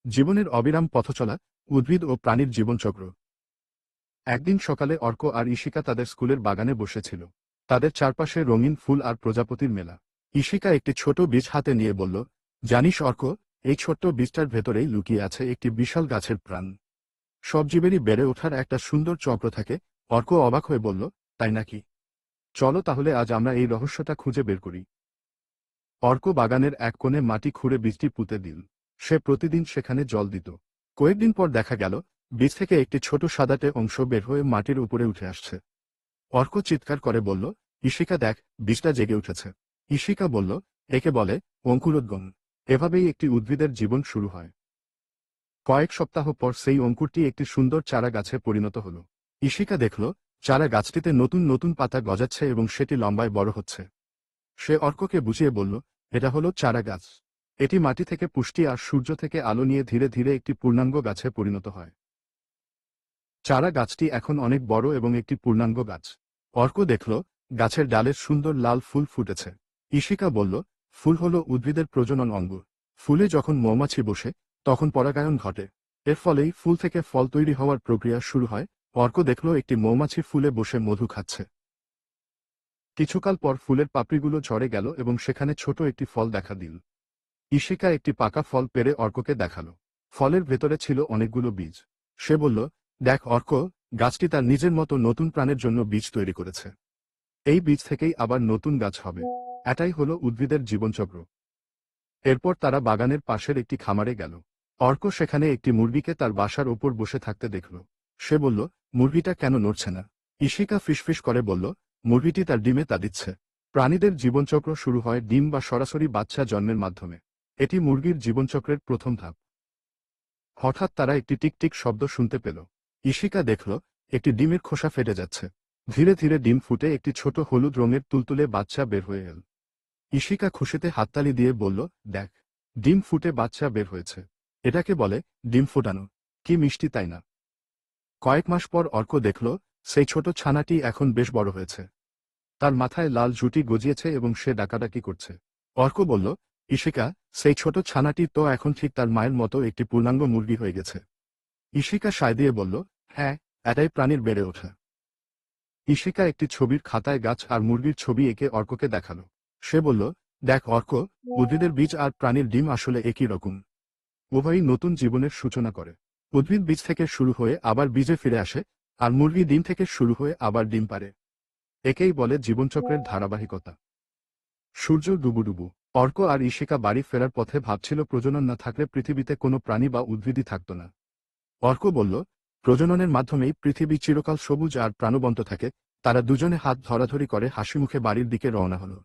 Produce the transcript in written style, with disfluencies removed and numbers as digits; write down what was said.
জীবনের অবিরাম পথচলা, উদ্ভিদ ও প্রাণীর জীবনচক্র। একদিন সকালে অর্ক আর ঈশিকা তাদের স্কুলের বাগানে বসেছিল। তাদের চারপাশে রঙিন ফুল আর প্রজাপতির মেলা। ঈশিকা একটি ছোট বীজ হাতে নিয়ে বলল, জানিস অর্ক, এই ছোট্ট বীজটার ভেতরেই লুকিয়ে আছে একটি বিশাল গাছের প্রাণ। সব জীবেরই বেড়ে ওঠার একটা সুন্দর চক্র থাকে। অর্ক অবাক হয়ে বলল, তাই নাকি? চলো তাহলে আজ আমরা এই রহস্যটা খুঁজে বের করি। অর্ক বাগানের এক কোণে মাটি খুঁড়ে বীজটি পুঁতে দিল। সে প্রতিদিন সেখানে জল দিত। কয়েকদিন পর দেখা গেল, বীজ থেকে একটি ছোট সাদাটে অংশ বের হয়ে মাটির উপরে উঠে আসছে। অর্ক চিৎকার করে বলল, ঈশিকা দেখ, বীজটা জেগে উঠেছে। ঈশিকা বলল, একে বলে অঙ্কুরোদ্গম। এভাবেই একটি উদ্ভিদের জীবন শুরু হয়। কয়েক সপ্তাহ পর সেই অঙ্কুরটি একটি সুন্দর চারা গাছে পরিণত হল। ঈশিকা দেখল, চারা গাছটিতে নতুন নতুন পাতা গজাচ্ছে এবং সেটি লম্বায় বড় হচ্ছে। সে অর্ককে বুঝিয়ে বলল, এটা হলো চারা গাছ। এটি মাটি থেকে পুষ্টি আর সূর্য থেকে আলো নিয়ে ধীরে ধীরে একটি পূর্ণাঙ্গ গাছে পরিণত হয়। চারা গাছটি এখন অনেক বড় এবং একটি পূর্ণাঙ্গ গাছ। অর্ক দেখল, গাছের ডালের সুন্দর লাল ফুল ফুটেছে। ঈশিকা বলল, ফুল হলো উদ্ভিদের প্রজনন অঙ্গ। ফুলে যখন মৌমাছি বসে, তখন পরাগায়ন ঘটে। এর ফলেই ফুল থেকে ফল তৈরি হওয়ার প্রক্রিয়া শুরু হয়। অর্ক দেখল একটি মৌমাছি ফুলে বসে মধু খাচ্ছে। কিছুকাল পর ফুলের পাপড়িগুলো ঝরে গেল এবং সেখানে ছোট একটি ফল দেখা দিল। ঈশিকা একটি পাকা ফল পেড়ে অর্ককে দেখাল। ফলের ভেতরে ছিল অনেকগুলো বীজ। সে বলল, দেখ অর্ক, গাছটি তার নিজের মতো নতুন প্রাণের জন্য বীজ তৈরি করেছে। এই বীজ থেকেই আবার নতুন গাছ হবে। এটাই হলো উদ্ভিদের জীবনচক্র। এরপর তারা বাগানের পাশের একটি খামারে গেল। অর্ক সেখানে একটি মুরগিকে তার বাসার ওপর বসে থাকতে দেখল। সে বলল, মুরগিটা কেন নড়ছে না? ঈশিকা ফিসফিস করে বলল, মুরগিটি তার ডিমে তা দিচ্ছে। প্রাণীদের জীবনচক্র শুরু হয় ডিম বা সরাসরি বাচ্চা জন্মের মাধ্যমে। এটি মুরগির জীবনচক্রের প্রথম ধাপ। হঠাৎ তারা একটি টিকটিক শব্দ শুনতে পেল। ঈশিকা দেখল, একটি ডিমের খোসা ফেটে যাচ্ছে। ধীরে ধীরে ডিম ফুটে একটি ছোট হলুদ রঙের তুলতুলে বাচ্চা বের হয়ে এল। ঈশিকা খুশিতে হাততালি দিয়ে বলল, দেখ, ডিম ফুটে বাচ্চা বের হয়েছে। এটাকে বলে ডিম ফোটানো। কি মিষ্টি, তাই না? কয়েক মাস পর অর্ক দেখল, সেই ছোট ছানাটি এখন বেশ বড় হয়েছে। তার মাথায় লাল ঝুঁটি গজিয়েছে এবং সে ডাকাডাকি করছে। অর্ক বলল, ঈশিকা, সেই ছোট ছানাটি তো এখন ঠিক তার মায়ের মতো একটি পূর্ণাঙ্গ মুরগি হয়ে গেছে। ঈশিকা সায় দিয়ে বলল, হ্যাঁ, এটাই প্রাণীর বেড়ে ওঠা। ঈশিকা একটি ছবির খাতায় গাছ আর মুরগির ছবি এঁকে অর্ককে দেখাল। সে বলল, দেখ অর্ক, উদ্ভিদের বীজ আর প্রাণীর ডিম আসলে একই রকম। উভয়ই নতুন জীবনের সূচনা করে। উদ্ভিদ বীজ থেকে শুরু হয়ে আবার বীজে ফিরে আসে, আর মুরগি ডিম থেকে শুরু হয়ে আবার ডিম পাড়ে। একেই বলে জীবনচক্রের ধারাবাহিকতা। সূর্য ডুবুডুবু। অর্ক আর ঈশিকা বাড়ি ফেরার পথে ভাবছিল, প্রজনন না থাকলে পৃথিবীতে কোনো প্রাণী বা উদ্ভিদই থাকত না। অর্ক বলল, প্রজননের মাধ্যমেই পৃথিবী চিরকাল সবুজ আর প্রাণবন্ত থাকে। তারা দুজনে হাত ধরাধরি করে হাসিমুখে বাড়ির দিকে রওনা হল।